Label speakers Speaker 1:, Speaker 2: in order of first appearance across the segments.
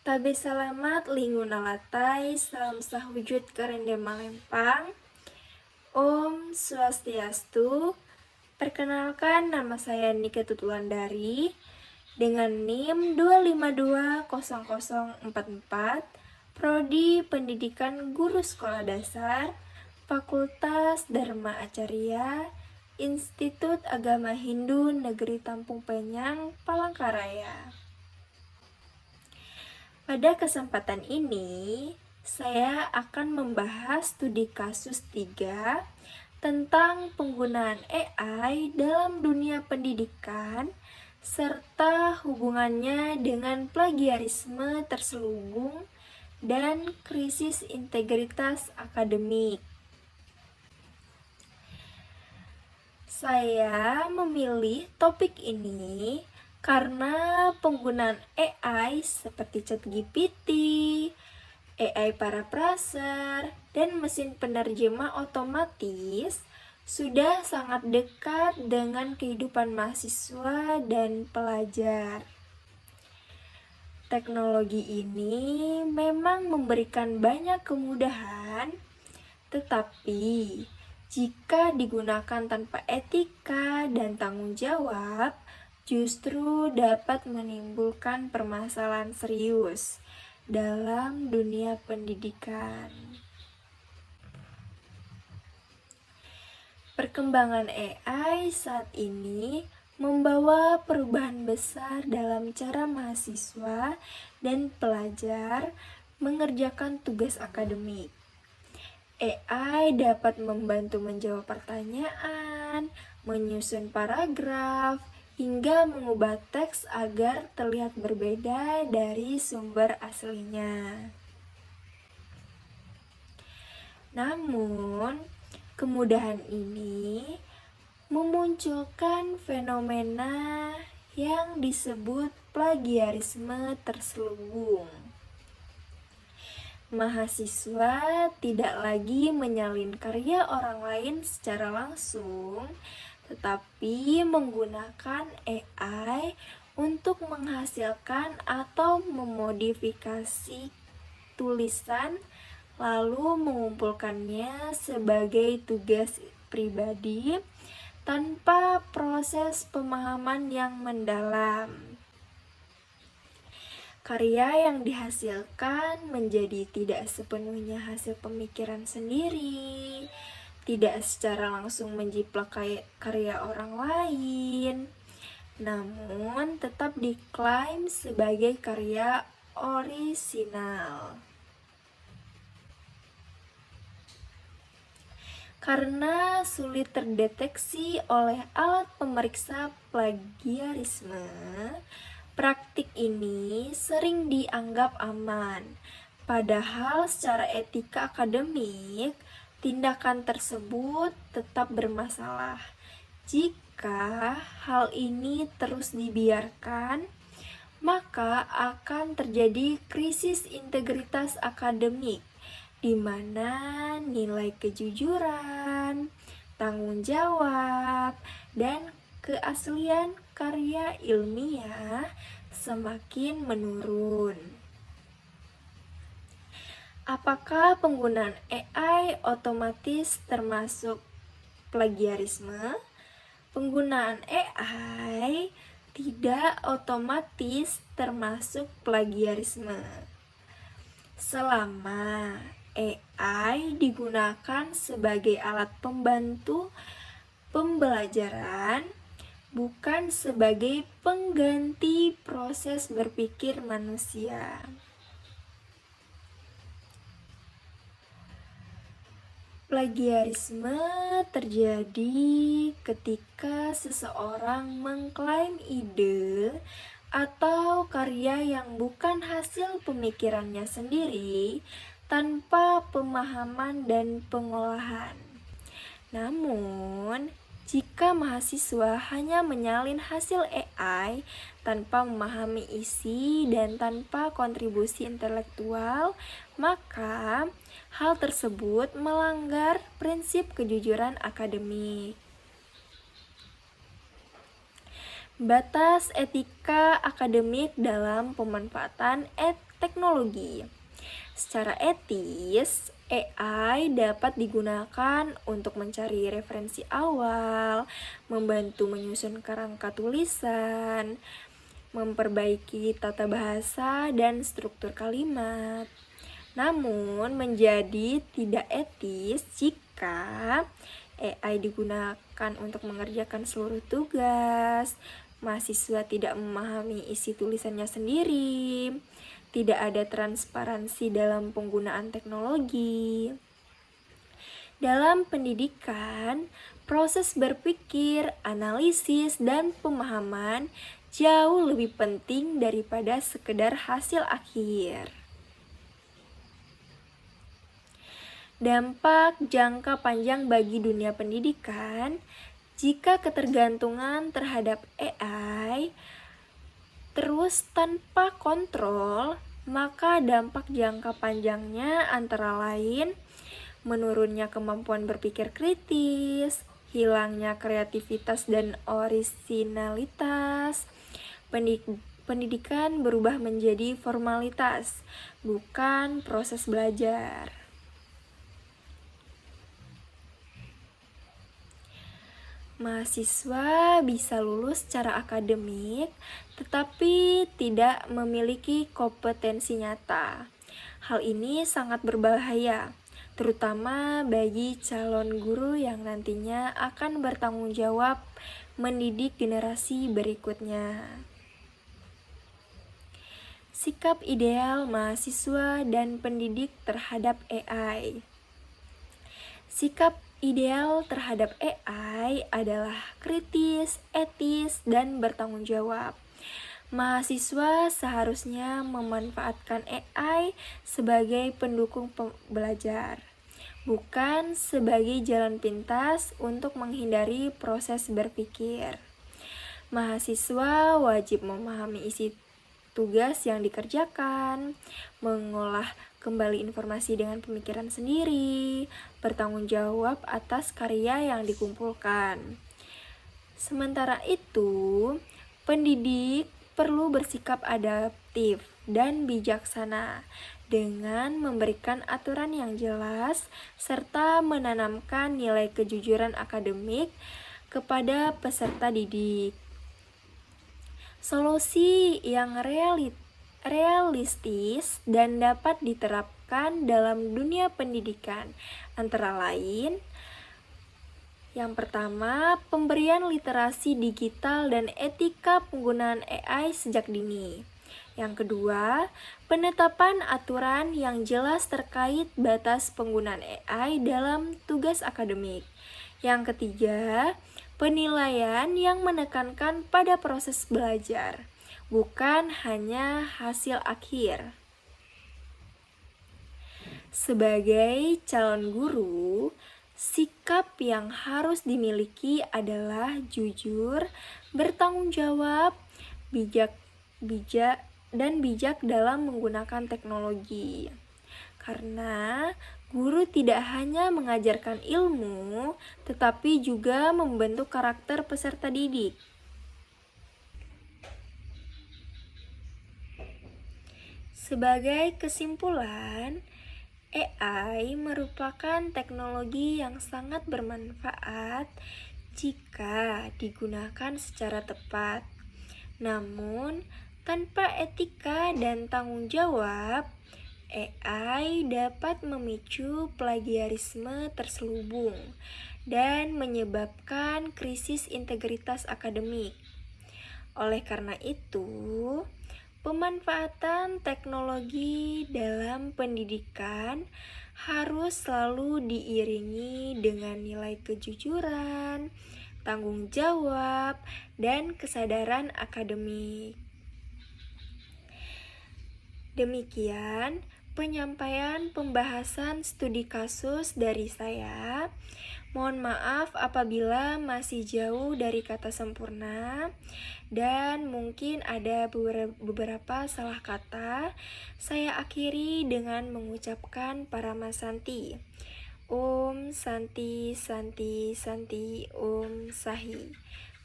Speaker 1: Tabe salamat linguna latai, salam sahwujud karende malempang. Om Swastiastu. Perkenalkan, nama saya Nika Tutulandari dengan NIM 2520044, Prodi Pendidikan Guru Sekolah Dasar, Fakultas Dharma Acarya, Institut Agama Hindu Negeri Tampung Penyang, Palangkaraya. Pada kesempatan ini, saya akan membahas studi kasus 3 tentang penggunaan AI dalam dunia pendidikan serta hubungannya dengan plagiarisme terselubung dan krisis integritas akademik. Saya memilih topik ini karena penggunaan AI seperti ChatGPT, AI paraphrasar, dan mesin penerjemah otomatis sudah sangat dekat dengan kehidupan mahasiswa dan pelajar. Teknologi ini memang memberikan banyak kemudahan, tetapi jika digunakan tanpa etika dan tanggung jawab, justru dapat menimbulkan permasalahan serius dalam dunia pendidikan. Perkembangan AI saat ini membawa perubahan besar dalam cara mahasiswa dan pelajar mengerjakan tugas akademik. AI dapat membantu menjawab pertanyaan, menyusun paragraf, hingga mengubah teks agar terlihat berbeda dari sumber aslinya. Namun, kemudahan ini memunculkan fenomena yang disebut plagiarisme terselubung. Mahasiswa tidak lagi menyalin karya orang lain secara langsung, tetapi menggunakan AI untuk menghasilkan atau memodifikasi tulisan lalu mengumpulkannya sebagai tugas pribadi tanpa proses pemahaman yang mendalam. Karya yang dihasilkan menjadi tidak sepenuhnya hasil pemikiran sendiri, tidak secara langsung menjiplak karya orang lain, namun tetap diklaim sebagai karya orisinal. Karena sulit terdeteksi oleh alat pemeriksa plagiarisme, praktik ini sering dianggap aman. Padahal secara etika akademik, tindakan tersebut tetap bermasalah. Jika hal ini terus dibiarkan, maka akan terjadi krisis integritas akademik, di mana nilai kejujuran, tanggung jawab, dan keaslian karya ilmiah semakin menurun. Apakah penggunaan AI otomatis termasuk plagiarisme? Penggunaan AI tidak otomatis termasuk plagiarisme. Selama AI digunakan sebagai alat pembantu pembelajaran, bukan sebagai pengganti proses berpikir manusia. Plagiarisme terjadi ketika seseorang mengklaim ide atau karya yang bukan hasil pemikirannya sendiri tanpa pemahaman dan pengolahan. Namun, jika mahasiswa hanya menyalin hasil AI tanpa memahami isi dan tanpa kontribusi intelektual, maka hal tersebut melanggar prinsip kejujuran akademik. Batas etika akademik dalam pemanfaatan teknologi. Secara etis, AI dapat digunakan untuk mencari referensi awal, membantu menyusun kerangka tulisan, memperbaiki tata bahasa dan struktur kalimat. Namun, menjadi tidak etis jika AI digunakan untuk mengerjakan seluruh tugas, mahasiswa tidak memahami isi tulisannya sendiri, tidak ada transparansi dalam penggunaan teknologi. Dalam pendidikan, proses berpikir, analisis, dan pemahaman jauh lebih penting daripada sekedar hasil akhir. Dampak jangka panjang bagi dunia pendidikan, jika ketergantungan terhadap AI terus tanpa kontrol, maka dampak jangka panjangnya antara lain menurunnya kemampuan berpikir kritis, hilangnya kreativitas dan orisinalitas, pendidikan berubah menjadi formalitas, bukan proses belajar. Mahasiswa bisa lulus secara akademik, tetapi tidak memiliki kompetensi nyata. Hal ini sangat berbahaya, terutama bagi calon guru yang nantinya akan bertanggung jawab mendidik generasi berikutnya. Sikap ideal mahasiswa dan pendidik terhadap AI. Sikap ideal terhadap AI adalah kritis, etis, dan bertanggung jawab. Mahasiswa seharusnya memanfaatkan AI sebagai pendukung belajar, bukan sebagai jalan pintas untuk menghindari proses berpikir. Mahasiswa wajib memahami isi tugas yang dikerjakan, mengolah kembali informasi dengan pemikiran sendiri, bertanggung jawab atas karya yang dikumpulkan. Sementara itu, pendidik perlu bersikap adaptif dan bijaksana dengan memberikan aturan yang jelas serta menanamkan nilai kejujuran akademik kepada peserta didik. Solusi yang realistis dan dapat diterapkan dalam dunia pendidikan antara lain: yang pertama, pemberian literasi digital dan etika penggunaan AI sejak dini. Yang kedua, penetapan aturan yang jelas terkait batas penggunaan AI dalam tugas akademik. Yang ketiga, penilaian yang menekankan pada proses belajar, bukan hanya hasil akhir. Sebagai calon guru, sikap yang harus dimiliki adalah jujur, bertanggung jawab, bijak dalam menggunakan teknologi. Karena guru tidak hanya mengajarkan ilmu, tetapi juga membentuk karakter peserta didik. Sebagai kesimpulan, AI merupakan teknologi yang sangat bermanfaat jika digunakan secara tepat. Namun, tanpa etika dan tanggung jawab, AI dapat memicu plagiarisme terselubung dan menyebabkan krisis integritas akademik. Oleh karena itu, pemanfaatan teknologi dalam pendidikan harus selalu diiringi dengan nilai kejujuran, tanggung jawab, dan kesadaran akademik. Demikian penyampaian pembahasan studi kasus dari saya. Mohon maaf apabila masih jauh dari kata sempurna dan mungkin ada beberapa salah kata. Saya akhiri dengan mengucapkan Paramasanti. Om Santi Santi Santi Om Sahi.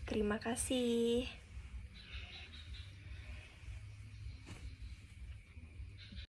Speaker 1: Terima kasih.